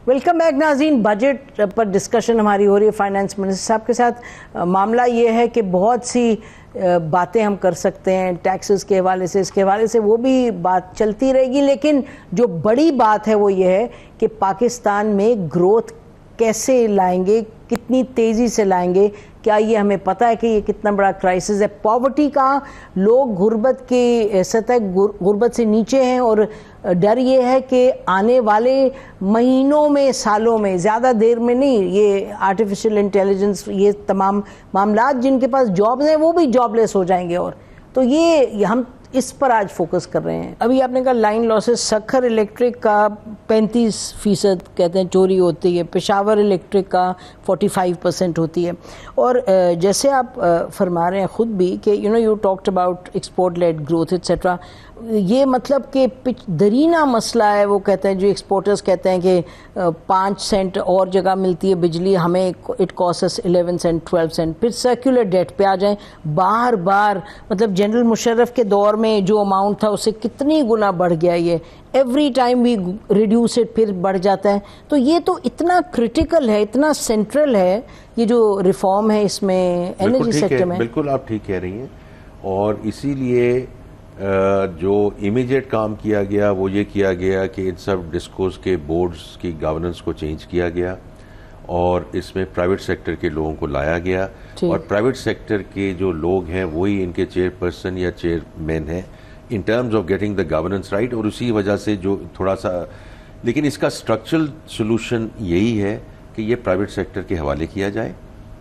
Welcome back ناظرین. Budget پر discussion ہماری ہو رہی ہے فائنانس منسٹر صاحب کے ساتھ. معاملہ یہ ہے کہ بہت سی باتیں ہم کر سکتے ہیں ٹیکسز کے حوالے سے, اس کے حوالے سے وہ بھی بات چلتی رہے گی, لیکن جو بڑی بات ہے وہ یہ ہے کہ پاکستان میں گروتھ کیسے لائیں گے, کتنی تیزی سے لائیں گے. کیا یہ ہمیں پتہ ہے کہ یہ کتنا بڑا کرائسس ہے؟ پاورٹی کا, لوگ غربت کی سطح غربت سے نیچے ہیں, اور ڈر یہ ہے کہ آنے والے مہینوں میں, سالوں میں, زیادہ دیر میں نہیں, یہ آرٹیفیشل انٹیلیجنس, یہ تمام معاملات, جن کے پاس جابز ہیں وہ بھی جاب لیس ہو جائیں گے. اور تو یہ ہم اس پر آج فوکس کر رہے ہیں. ابھی آپ نے کہا لائن لاسز, سکھر الیکٹرک کا 35% کہتے ہیں چوری ہوتی ہے, پشاور الیکٹرک کا 45% ہوتی ہے. اور جیسے آپ فرما رہے ہیں خود بھی کہ you talked about export led growth et cetera, یہ مطلب کہ درینہ مسئلہ ہے. وہ کہتے ہیں, جو ایکسپورٹرز کہتے ہیں کہ 5 سینٹ اور جگہ ملتی ہے بجلی, ہمیں اٹ کاسٹس 11 سینٹ 12 سینٹ. پھر سرکولر ڈیٹ پہ آ جائیں, بار بار مطلب جنرل مشرف کے دور میں جو اماؤنٹ تھا اس سے کتنی گنا بڑھ گیا, یہ every time we reduce it پھر بڑھ جاتا ہے. تو یہ تو اتنا کرٹیکل ہے, اتنا سینٹرل ہے یہ جو ریفارم ہے اس میں انرجی سیکٹر میں. بالکل آپ ٹھیک کہہ رہی ہیں, اور اسی لیے جو امیجیٹ کام کیا گیا وہ یہ کیا گیا کہ ان سب ڈسکوز کے بورڈز کی گورننس کو چینج کیا گیا, اور اس میں پرائیویٹ سیکٹر کے لوگوں کو لایا گیا, اور پرائیویٹ سیکٹر کے جو لوگ ہیں وہی ان کے چیئرپرسن یا چیئرمین ہیں ان terms of getting the governance right. اور اسی وجہ سے جو تھوڑا سا, لیکن اس کا اسٹرکچرل سولوشن یہی ہے کہ یہ پرائیویٹ سیکٹر کے حوالے کیا جائے,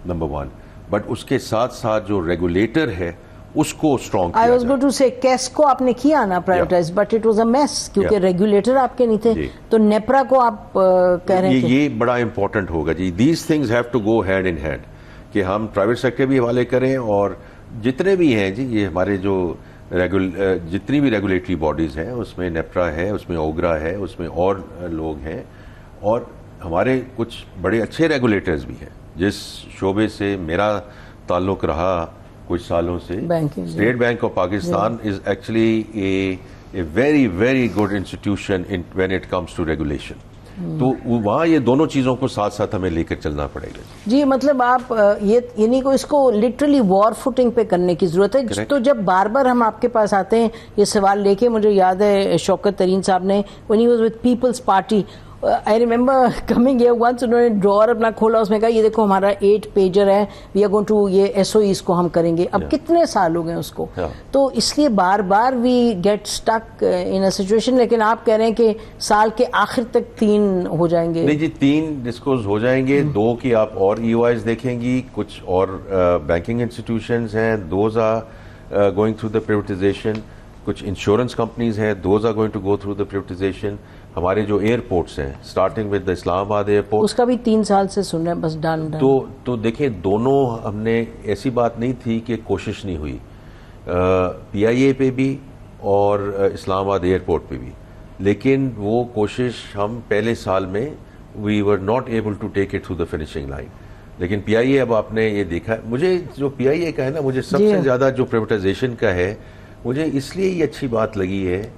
نمبر 1. بٹ اس کے ساتھ ساتھ جو ریگولیٹر ہے اس کو اسٹرانگ کیا جائے. I was going to say case کو آپ نے کیا نا privatize, but it was a mess, کیونکہ ریگولیٹر آپ کے نہیں تھے. تو نیپرا کو آپ کہہ رہے ہیں یہ بڑا امپورٹنٹ ہوگا جی. These things have to go hand in hand, کہ ہم پرائیویٹ سیکٹر بھی حوالے کریں, اور جتنے بھی ہیں جی یہ ہمارے جو جتنی بھی ریگولیٹری باڈیز ہیں اس میں نیپرا ہے, اس میں اوگرا ہے, اس میں اور لوگ ہیں, اور ہمارے کچھ بڑے اچھے ریگولیٹرز بھی ہیں. جس شعبے سے میرا تعلق رہا کچھ سالوں سے, State Bank of Pakistan is actually a very very good institution when it comes to regulation. تو وہاں یہ دونوں چیزوں کو ساتھ ساتھ ہمیں لے کر چلنا پڑے گا جی. مطلب آپ یعنی کو اس کو لٹرلی وار فوٹنگ پہ کرنے کی ضرورت ہے. تو جب بار بار ہم آپ کے پاس آتے ہیں یہ سوال لے کے, مجھے یاد ہے شوکت ترین صاحب نے when he was with People's Party, I remember coming here once, انہوں نے ڈراور اپنا کھولا, اس میں کہا یہ دیکھو ہمارا 8 پیجر ہے, we are going to یہ SOEs کو ہم کریں گے. اب کتنے سال ہو گئے اس کو, تو اس لیے بار بار we get stuck in a situation. لیکن آپ کہہ رہے ہیں کہ سال کے آخر تک 3 ہو جائیں گے. نہیں جی, 3 ڈسکوز ہو جائیں گے. 2 کی آپ اور EOIs دیکھیں گی, کچھ اور بینکنگ انسٹیٹیوشنز ہیں, those are going through the privatization. کچھ انشورنس کمپنیز ہیں, those are going to go through the privatization. ہمارے جو ایئرپورٹس ہیں, اسٹارٹنگ ود اسلام آباد ایئرپورٹ, اس کا بھی 3 سال سے سن رہے ہیں بس ڈن. تو دیکھیں دونوں ہم نے, ایسی بات نہیں تھی کہ کوشش نہیں ہوئی, PIA پہ بھی اور اسلام آباد ایئرپورٹ پہ بھی, لیکن وہ کوشش ہم پہلے سال میں we were not able to take it through the finishing line. لیکن PIA اب آپ نے یہ دیکھا, مجھے جو PIA کا ہے نا, مجھے سب سے زیادہ جو پرائیویٹائزیشن کا ہے, مجھے اس لیے یہ اچھی بات لگی ہے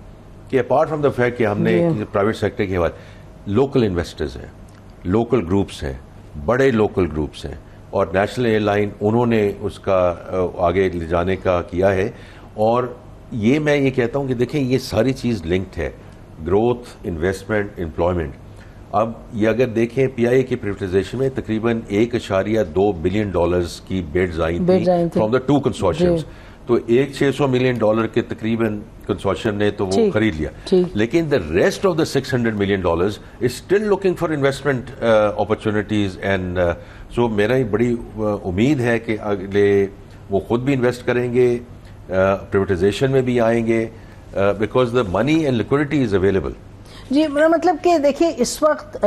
کہ اپارٹ فرام دا فیکٹ کہ ہم نے پرائیویٹ سیکٹر کے حوالے, لوکل انویسٹرز ہیں, لوکل گروپس ہیں, بڑے لوکل گروپس ہیں, اور نیشنل ایئر لائن انہوں نے اس کا آگے لے جانے کا کیا ہے. اور یہ میں یہ کہتا ہوں کہ دیکھیں یہ ساری چیز لنکڈ ہے, گروتھ, انویسٹمنٹ, امپلائمنٹ. اب یہ اگر دیکھیں PIA کی پرائیویٹائزیشن میں تقریباً $1.2 بلین کی بیڈز آئی تھیں فرام دا 2 کنسورشیمز. تو $600 ملین کے تقریباً کنسورشیم نے تو وہ خرید لیا, لیکن the rest of the $600 million is still looking for investment opportunities. And so میرا بڑی امید ہے کہ اگلے وہ خود بھی انویسٹ کریں گے, پرائیویٹائزیشن میں بھی آئیں گے, because the money and liquidity is available. جی میرا مطلب کہ دیکھیں اس وقت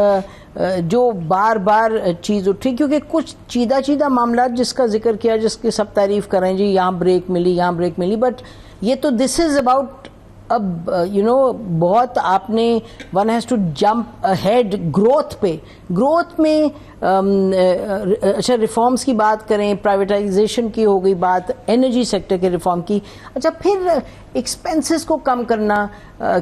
جو بار بار چیز اٹھی, کیونکہ کچھ چیدہ معاملات جس کا ذکر کیا, جس کی سب تعریف کر رہے ہیں جی, یہاں بریک ملی, یہاں بریک ملی, بٹ یہ تو دس از اباؤٹ اب بہت آپ نے one has to jump head growth میں اچھا ریفارمز کی بات کریں, پرائیویٹائزیشن کی ہو گئی بات, انرجی سیکٹر کے ریفارم کی. اچھا پھر ایکسپینسز کو کم کرنا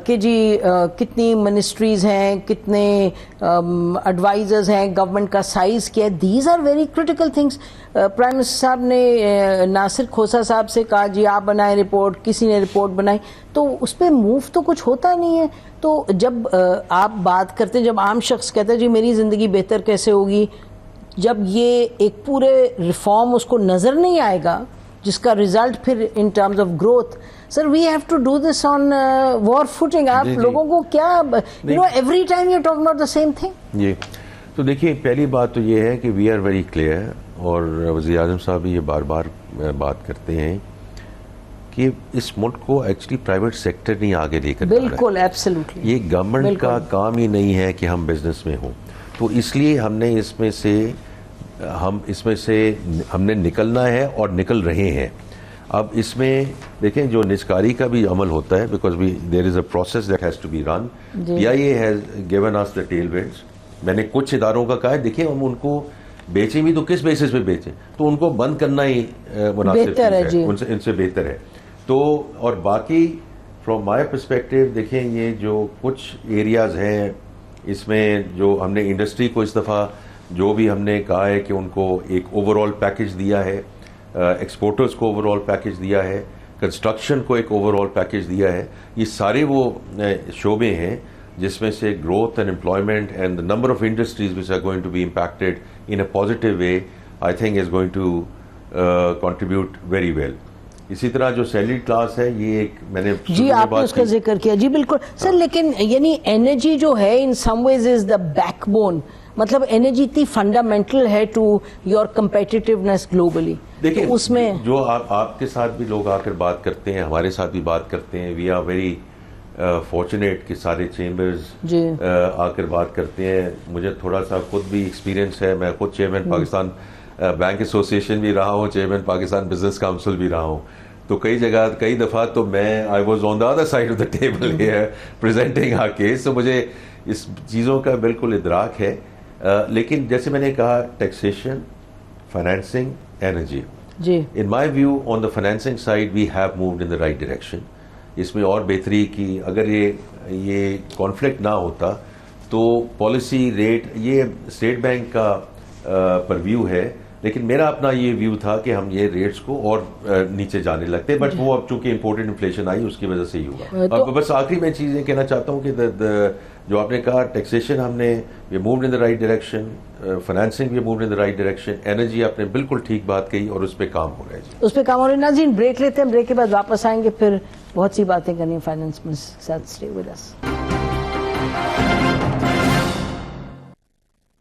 کہ جی کتنی منسٹریز ہیں, کتنے ایڈوائزرز ہیں, گورنمنٹ کا سائز کیا ہے, these are very critical things. Prime minister صاحب نے ناصر کھوسہ صاحب سے کہا جی آپ بنائیں رپورٹ, کسی نے رپورٹ بنائی, تو اس پہ موو تو کچھ ہوتا نہیں ہے. تو جب آپ بات کرتے ہیں, جب عام شخص کہتا ہے جی میری زندگی بہتر کیسے ہوگی, جب یہ ایک پورے ریفارم اس کو نظر نہیں آئے گا جس کا ریزلٹ پھر in terms of growth, sir we have to do this on war footing. آپ لوگوں کو کیا every time you talk about the same thing. جی تو دیکھیے پہلی بات تو یہ ہے کہ وی آر ویری کلیئر, اور وزیر اعظم صاحب بھی یہ بار بار بات کرتے ہیں کہ اس ملک کو ایکچولی پرائیویٹ سیکٹر نہیں آگے لے کر جا رہا ہے. بالکل ایبسلیوٹلی, یہ گورنمنٹ کا کام ہی نہیں ہے کہ ہم بزنس میں ہوں, تو اس لیے ہم نے اس میں سے ہم نے نکلنا ہے اور نکل رہے ہیں. اب اس میں دیکھیں جو نجکاری کا بھی عمل ہوتا ہے, because there is a process that has to be run. P I A has given us the tailwinds. میں نے کچھ اداروں کا کہا ہے دیکھیں ہم ان کو بیچیں بھی تو کس بیسس پہ بیچیں, تو ان کو بند کرنا ہی مناسب ہے, ان سے بہتر ہے. تو اور باقی فرام مائی پرسپیکٹو دیکھیں یہ جو کچھ ایریاز ہیں اس میں جو ہم نے انڈسٹری کو اس دفعہ جو بھی ہم نے کہا ہے کہ ان کو ایک اوور آل پیکج دیا ہے, ایکسپورٹرز کو اوور آل پیکج دیا ہے, کنسٹرکشن کو ایک اوور آل پیکج دیا ہے. یہ سارے وہ شعبے ہیں جس میں سے growth and employment and the number of industries which are going to be impacted in a positive way I think is going to contribute very well. اسی طرح جو سیلری کلاس ہے یہ ایک میں نے جی آپ نے اس کا ذکر کیا, جی بالکل سر. لیکن یعنی انرجی جو ہے ان سم ویز از دا بیک بون, مطلب انرجی اتنی فنڈامنٹل ہے ٹو یور کمپیٹیٹیونیس گلوبلی. دیکھیں اس میں جو آپ کے ساتھ بھی لوگ آ کر بات کرتے ہیں, ہمارے ساتھ بھی بات کرتے ہیں, وی آر ویری فارچونیٹ کہ سارے چیمبرز آ کر بات کرتے ہیں. مجھے تھوڑا سا خود بھی ایکسپیرینس ہے, میں خود چیئرمین پاکستان بینک ایسوسیشن بھی رہا ہوں, چیئرمین پاکستان بزنس کاؤنسل بھی رہا ہوں. تو کئی دفعہ تو میں I was on the other side of the table here presenting our case. تو مجھے اس چیزوں کا بالکل ادراک ہے. لیکن جیسے میں نے کہا ٹیکسیشن, فائنینسنگ, انرجی, جی in my view on the financing side we have moved in the right direction. اس میں اور بہتری کی, اگر یہ کانفلکٹ نہ ہوتا تو پالیسی ریٹ یہ اسٹیٹ بینک کا پرویو ہے, لیکن میرا اپنا یہ ویو تھا کہ ہم یہ ریٹس کو اور نیچے جانے لگتے, بٹ وہ اب چونکہ امپورٹڈ انفلیشن آئی اس کی وجہ سے ہی ہوا. اب بس آخری میں چیز یہ کہنا چاہتا ہوں کہ جو آپ نے کہا ٹیکسیشن ہم نے یہ moved in the right direction, financing بھی moved in the right direction, energy آپ نے بالکل ٹھیک بات کہی اور اس پہ کام ہو رہا ہے. اس پہ کام ہو رہا ہے. ناظرین بریک لیتے ہیں, بریک کے بعد واپس آئیں گے, پھر بہت سی باتیں کرنی ہیں فائنینس میں. ساتھ اسٹے ود اس.